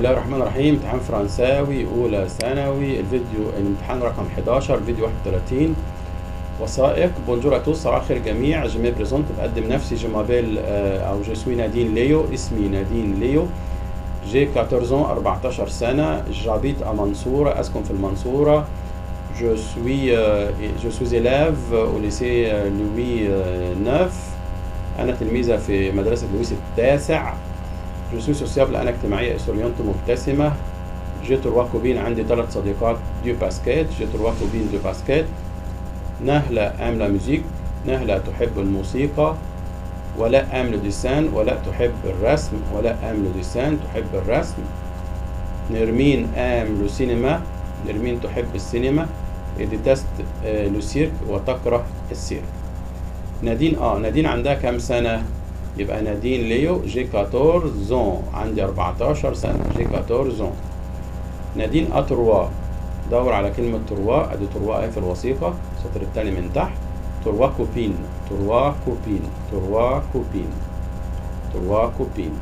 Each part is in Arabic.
الله الرحمن الرحيم. امتحان فرنساوي أولى ثانوي، الفيديو الامتحان رقم 11 فيديو 31. وثائق. بونجور توس، صباح الخير جميع. جي مي بريزونت، بقدم نفسي. جو مابيل أو جو سوي نادين ليو، اسمي نادين ليو. جي 14 14 سنة. جابيت منصورة، أسكن في المنصورة. جو سوي إلاف au lycée لوي 9. أنا تلميذة في مدرسة لويس التاسع. جو سوي سوسيابل، أنا اجتماعية. إسوريونت، مبتسمة. جي تروا كوبين، عندي 3 صديقات. دو باسكيت، جي تروا كوبين دو باسكيت. نهلة ام لا ميوزيك، نهلة تحب الموسيقى. ولا ام لو ديسان، ولا تحب الرسم. ولا ام لو ديسان، تحب الرسم. نرمين ام لو سينما، نرمين تحب السينما. ديتست لو سيرك، وتكره السيرك. نادين نادين عندها كام سنة؟ يبقى نادين ليو جي 14 عندي 14 سنة. جي 14. نادين أتروا، دور على كلمة تروا، ادي تروا اهي في الوثيقة، السطر التاني من تحت. تروا كوبين، تروا كوبين، تروا كوبين، تروا كوبين.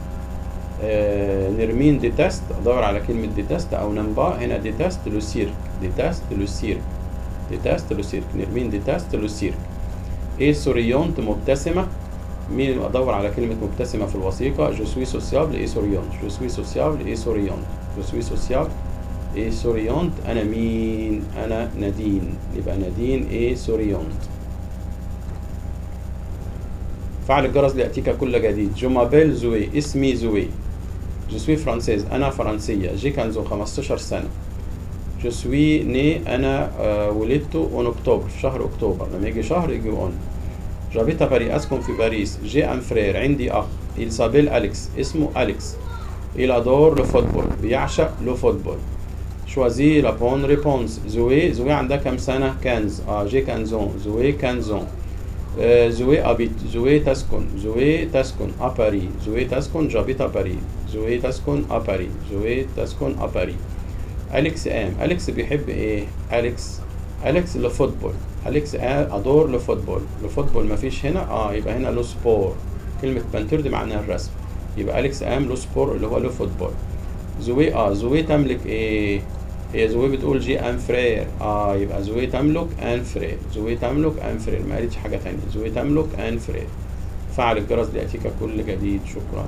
نرمين ديتست، ادور على كلمة ديتست او نمبا، هنا ديتست لو سيرك، ديتست لو سيرك، ديتست لو سيرك. نرمين ديتست لو سيرك. ايه سوريونت، مبتسمة. مين ادور على كلمة مبتسمة في الوثيقة؟ جو سوي سوسيابل اي سوريونت، جو سوي سوسيابل اي سوريونت، جو سوي سوسيابل ايه سوريونت. انا مين؟ انا نادين، يبقى نادين ايه سوريونت. فعل الجرس ليأتيك كل جديد. جو مابيل زوي، اسمي زوي. جو سوي فرانسيز، انا فرنسية. جي كانزو 15 سنة. جو سوي ني، انا ولدت اون اكتوبر، في شهر اكتوبر. لما يجي شهر يجي اون. جابيتا باري، اسكن في باريس. جي ان فرير، عندي اخ. il s'appelle أليكس، اسمه أليكس. il adore le football، بيعشق لو فوتبول. شوازي لا بون ريبونس. زوي، زوي عندها كام سنة؟ 15. جي 15. زوي 15. زوي أبيت، زوي تسكن، زوي تسكن à باري. زوي تسكن، جابيت à باري. زوي تسكن à باري، زوي تسكن à باري. أليكس أليكس بيحب إيه؟ أليكس لو فوتبول. أليكس أدور لو فوتبول. لو فوتبول مفيش هنا، يبقى هنا لو سبور. كلمة بانتور دي معناها الرسم، يبقى أليكس لو سبور اللي هو لو فوتبول. زوي زوي تملك ايه؟ هي زوي بتقول جي ان فرير، يبقى زوي تملك ان فرير. زوي تملك ان فرير، ما قالتش حاجة تانية. زوي تملك ان فرير. فعل الجرس ليأتيك كل جديد. شكرا.